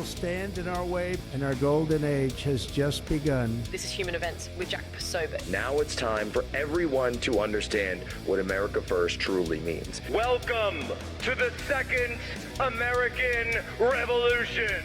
Stand in our way, and our golden age has just begun. This is Human Events with Jack Posobiec. Now it's time for everyone to understand what America First truly means. Welcome to the Second American Revolution.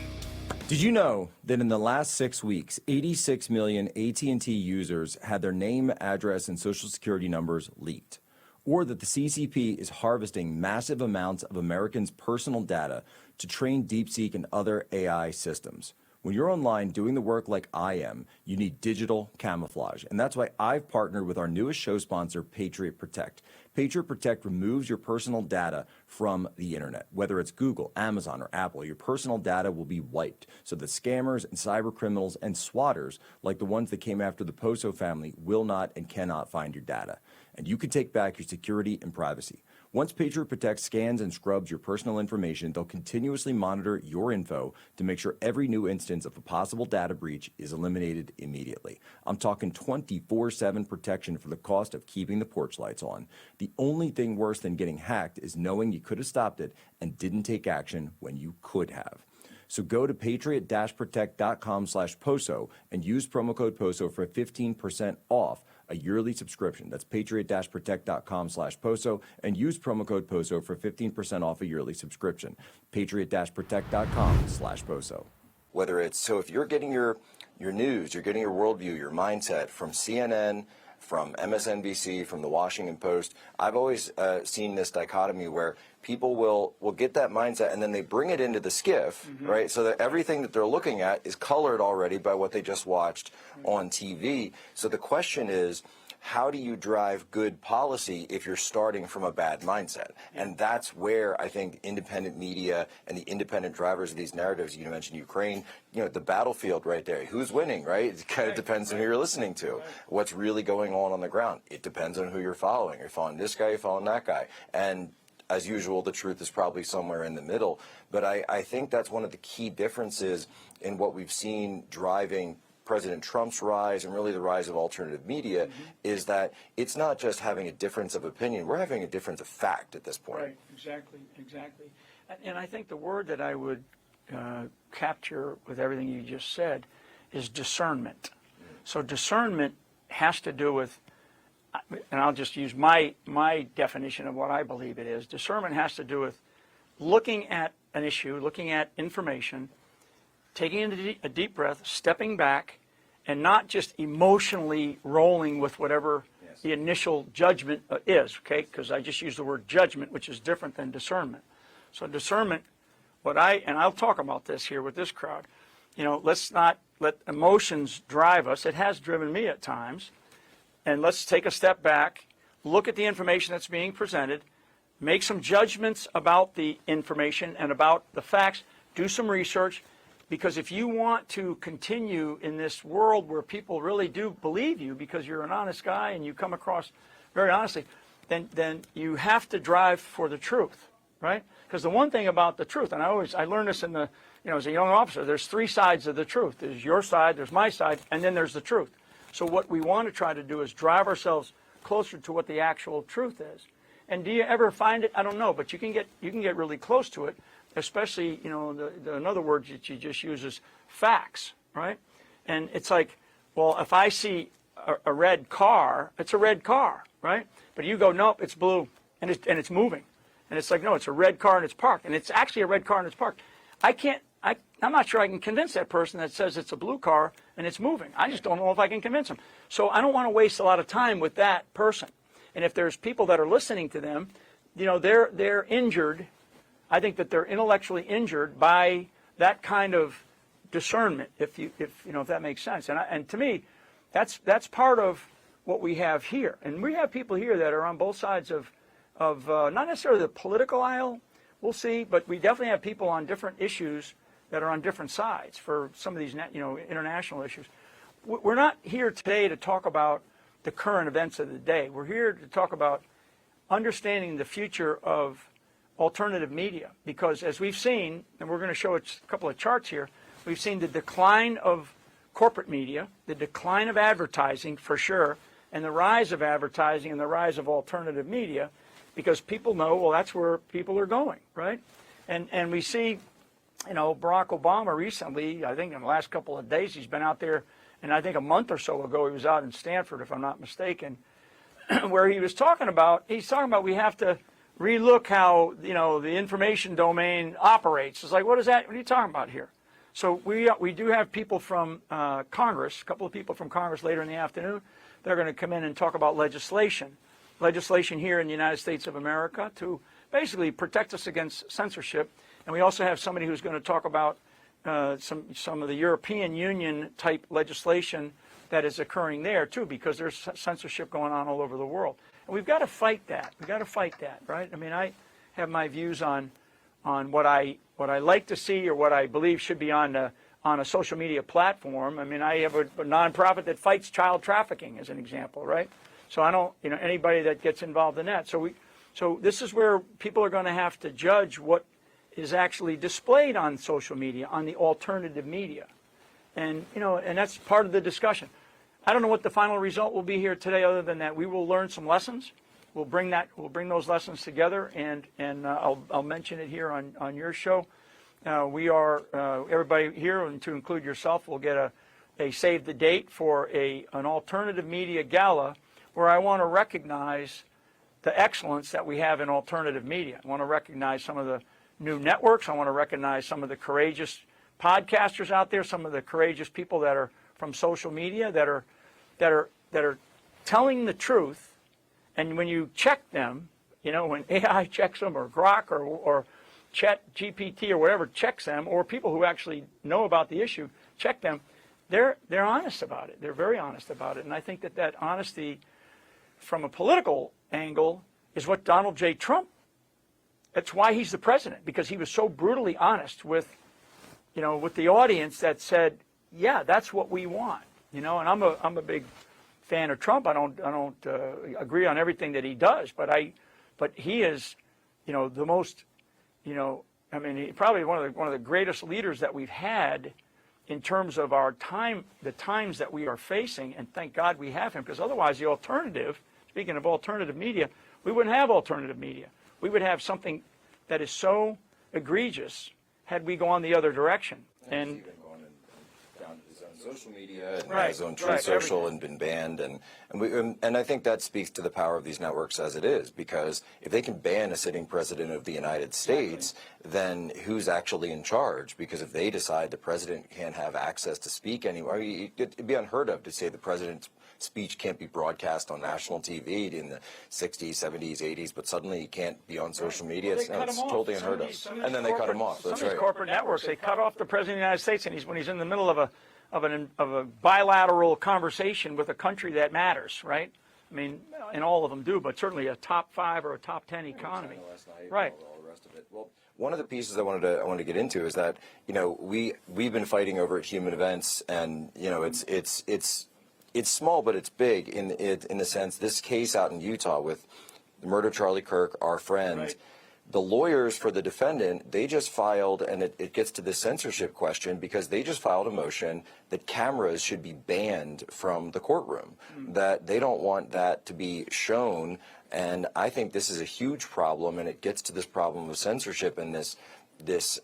Did you know that in the last 6 weeks, 86 million AT&T users had their name, address, and social security numbers leaked? Or that the CCP is harvesting massive amounts of Americans' personal data to train DeepSeek and other AI systems? When you're online doing the work like I am, you need digital camouflage. And that's why I've partnered with our newest show sponsor, Patriot Protect. Patriot Protect removes your personal data from the internet. Whether it's Google, Amazon, or Apple, your personal data will be wiped so that scammers and cyber criminals and swatters, like the ones that came after the Poso family, will not and cannot find your data. And you can take back your security and privacy. Once Patriot Protect scans and scrubs your personal information, they'll continuously monitor your info to make sure every new instance of a possible data breach is eliminated immediately. I'm talking 24/7 protection for the cost of keeping the porch lights on. The only thing worse than getting hacked is knowing you could have stopped it and didn't take action when you could have. So go to patriot-protect.com/POSO and use promo code POSO for 15% off a yearly subscription. That's patriot-protect.com/POSO and use promo code POSO for 15% off a yearly subscription. patriot-protect.com/POSO. Whether it's, so if you're getting your news, you're getting your worldview, your mindset from CNN, from MSNBC, from the Washington Post, I've always seen this dichotomy where people will get that mindset and then they bring it into the skiff, right? So that everything that they're looking at is colored already by what they just watched on TV. So the question is, how do you drive good policy if you're starting from a bad mindset? And that's where I think independent media and the independent drivers of these narratives, you mentioned Ukraine, the battlefield right there. Who's winning, right? It kind of depends on who you're listening to. What's really going on the ground? It depends on who you're following. You're following this guy, you're following that guy. And as usual, the truth is probably somewhere in the middle. But I think that's one of the key differences in what we've seen driving President Trump's rise and really the rise of alternative media is that it's not just having a difference of opinion. We're having a difference of fact at this point. Right, exactly. And I think the word that I would capture with everything you just said is discernment. So discernment has to do with, and I'll just use my definition of what I believe it is. Discernment has to do with looking at an issue, looking at information, taking a deep breath, stepping back, and not just emotionally rolling with whatever the initial judgment is, okay? Because I just used the word judgment, which is different than discernment. So discernment, and I'll talk about this here with this crowd, let's not let emotions drive us. It has driven me at times. And let's take a step back, look at the information that's being presented, make some judgments about the information and about the facts, do some research. Because if you want to continue in this world where people really do believe you because you're an honest guy and you come across very honestly, then you have to drive for the truth, right? Because the one thing about the truth, and I learned this as a young officer, there's three sides of the truth. There's your side, there's my side, and then there's the truth. So what we want to try to do is drive ourselves closer to what the actual truth is. And do you ever find it? I don't know, but you can get really close to it. Especially, another word that you just use is facts, right? And it's like, well, if I see a red car, it's a red car, right? But you go, nope, it's blue, and it's moving. And it's like, no, it's a red car and it's parked. And it's actually a red car and it's parked. I'm not sure I can convince that person that says it's a blue car and it's moving. I just don't know if I can convince them. So I don't want to waste a lot of time with that person. And if there's people that are listening to them, they're injured. I think that they're intellectually injured by that kind of discernment, if that makes sense. And to me, that's part of what we have here. And we have people here that are on both sides of not necessarily the political aisle, we'll see, but we definitely have people on different issues that are on different sides for some of these international issues. We're not here today to talk about the current events of the day. We're here to talk about understanding the future of alternative media, because as we've seen, and we're going to show a couple of charts here, we've seen the decline of corporate media, the decline of advertising for sure, and the rise of advertising and the rise of alternative media, because people know, well, that's where people are going, right? And we see Barack Obama recently, I think in the last couple of days, he's been out there, and I think a month or so ago, he was out in Stanford, if I'm not mistaken, where he's talking about we have to relook how, the information domain operates. It's like, what is that? What are you talking about here? So we do have people from Congress, a couple of people from Congress later in the afternoon. They're going to come in and talk about legislation here in the United States of America to basically protect us against censorship. And we also have somebody who's going to talk about some of the European Union type legislation that is occurring there too, because there's censorship going on all over the world. And we've got to fight that. We've got to fight that, right? I mean, I have my views on what I like to see or what I believe should be on a social media platform. I mean, I have a nonprofit that fights child trafficking, as an example, right? So I don't, anybody that gets involved in that. So this is where people are going to have to judge what is actually displayed on social media, on the alternative media. And, and that's part of the discussion. I don't know what the final result will be here today, other than that we will learn some lessons. We'll bring those lessons together, and I'll mention it here on your show. We are, everybody here, and to include yourself, will get a save the date for an alternative media gala, where I want to recognize the excellence that we have in alternative media. I want to recognize some of the new networks. I want to recognize some of the courageous podcasters out there, some of the courageous people that are from social media that are telling the truth. And when you check them, when AI checks them, or Grok or Chat GPT or whatever checks them, or people who actually know about the issue check them, they're honest about it. They're very honest about it. And I think that honesty from a political angle is what Donald J. Trump, that's why he's the president, because he was so brutally honest with the audience that said, yeah, that's what we want. And I'm a big fan of Trump. I don't agree on everything that he does, but he is, the most, probably one of the greatest leaders that we've had in terms of our time, the times that we are facing, and thank God we have him, because otherwise the alternative, speaking of alternative media, we wouldn't have alternative media. We would have something that is so egregious had we gone the other direction. And down his own social media and his own Truth Social and been banned, and I think that speaks to the power of these networks as it is, because if they can ban a sitting president of the United States, then who's actually in charge? Because if they decide the president can't have access to speak anywhere, it'd be unheard of to say the president's speech can't be broadcast on national TV in the 60s, 70s, 80s, but suddenly he can't be on social media. Well, it's totally unheard of. And then they cut him off. That's right. Corporate networks, they cut off the president of the United States, and when he's in the middle of a bilateral conversation with a country that matters, right? I mean, and all of them do, but certainly a top 5 or a top 10 economy. Right. All the rest of it. Well, one of the pieces I wanted to get into is that we've been fighting over human events, and it's small, but it's big in the sense, this case out in Utah with the murder of Charlie Kirk, our friend, right. The lawyers for the defendant, they just filed, and it gets to the censorship question, because they just filed a motion that cameras should be banned from the courtroom, that they don't want that to be shown. And I think this is a huge problem, and it gets to this problem of censorship and this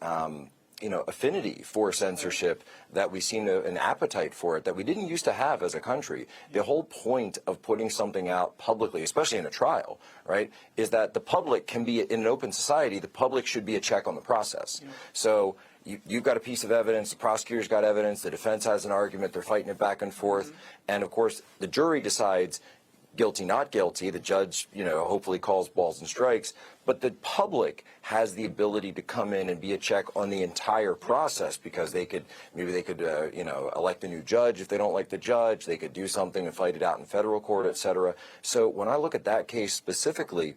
affinity for censorship, that we seem to, an appetite for it that we didn't used to have as a country. The whole point of putting something out publicly, especially in a trial, right, is that the public can be, in an open society, the public should be a check on the process. Yeah. So you've got a piece of evidence, the prosecutor's got evidence, the defense has an argument, they're fighting it back and forth, and of course the jury decides guilty, not guilty. The judge, hopefully calls balls and strikes. But the public has the ability to come in and be a check on the entire process, because they could elect a new judge if they don't like the judge. They could do something and fight it out in federal court, et cetera. So when I look at that case specifically,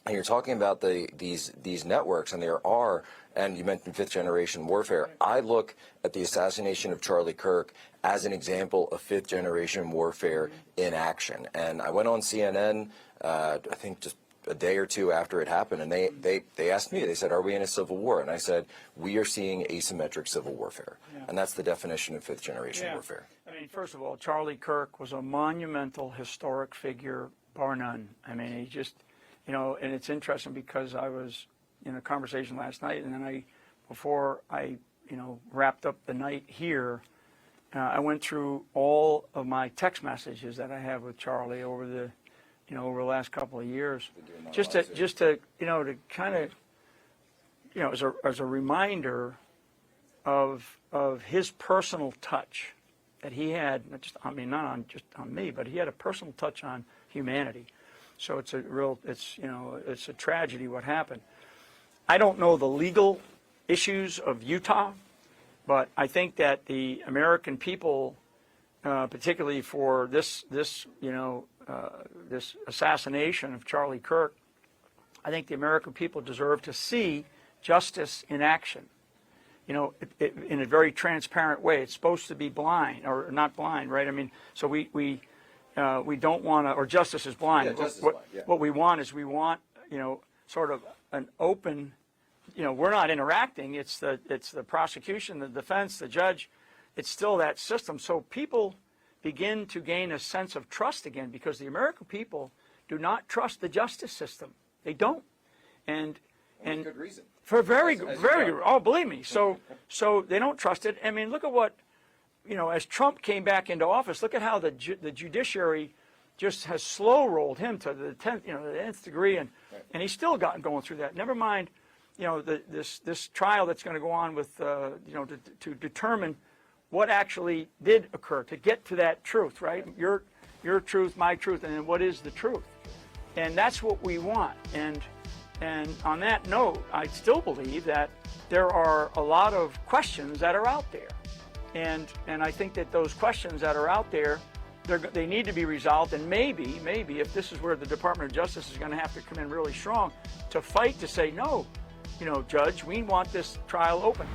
and you're talking about these networks, and there are, and you mentioned fifth generation warfare, I look at the assassination of Charlie Kirk as an example of fifth generation warfare in action. And I went on CNN, I think just a day or two after it happened, and they asked me, they said, are we in a civil war? And I said, we are seeing asymmetric civil warfare. Yeah. And that's the definition of fifth generation warfare. I mean, first of all, Charlie Kirk was a monumental, historic figure, bar none. I mean, he just, and it's interesting, because I was in a conversation last night, and then before I, wrapped up the night here, I went through all of my text messages that I have with Charlie over the last couple of years, just to to kind of, as a reminder of his personal touch that he had, not just on me, but he had a personal touch on humanity. So it's a tragedy what happened. I don't know the legal issues of Utah, but I think that the American people, particularly for this assassination of Charlie Kirk, I think the American people deserve to see justice in action. In a very transparent way. It's supposed to be blind, or not blind, right? I mean, so we don't want to, or justice is blind. Yeah, justice is blind, yeah. What we want, sort of an open, we're not interacting. It's the prosecution, the defense, the judge. It's still that system. So people begin to gain a sense of trust again, because the American people do not trust the justice system. They don't, and good reason. For very good. Oh, believe me. So they don't trust it. I mean, look at what, as Trump came back into office, look at how the judiciary just has slow rolled him to the 10th degree, and he's still going through that. Never mind, this trial that's going to go on with, to determine what actually did occur, to get to that truth, right? Your truth, my truth, and then what is the truth? And that's what we want. And on that note, I still believe that there are a lot of questions that are out there. And I think that those questions that are out there, they need to be resolved. And maybe if this is where the Department of Justice is going to have to come in really strong to fight to say, no, Judge, we want this trial open.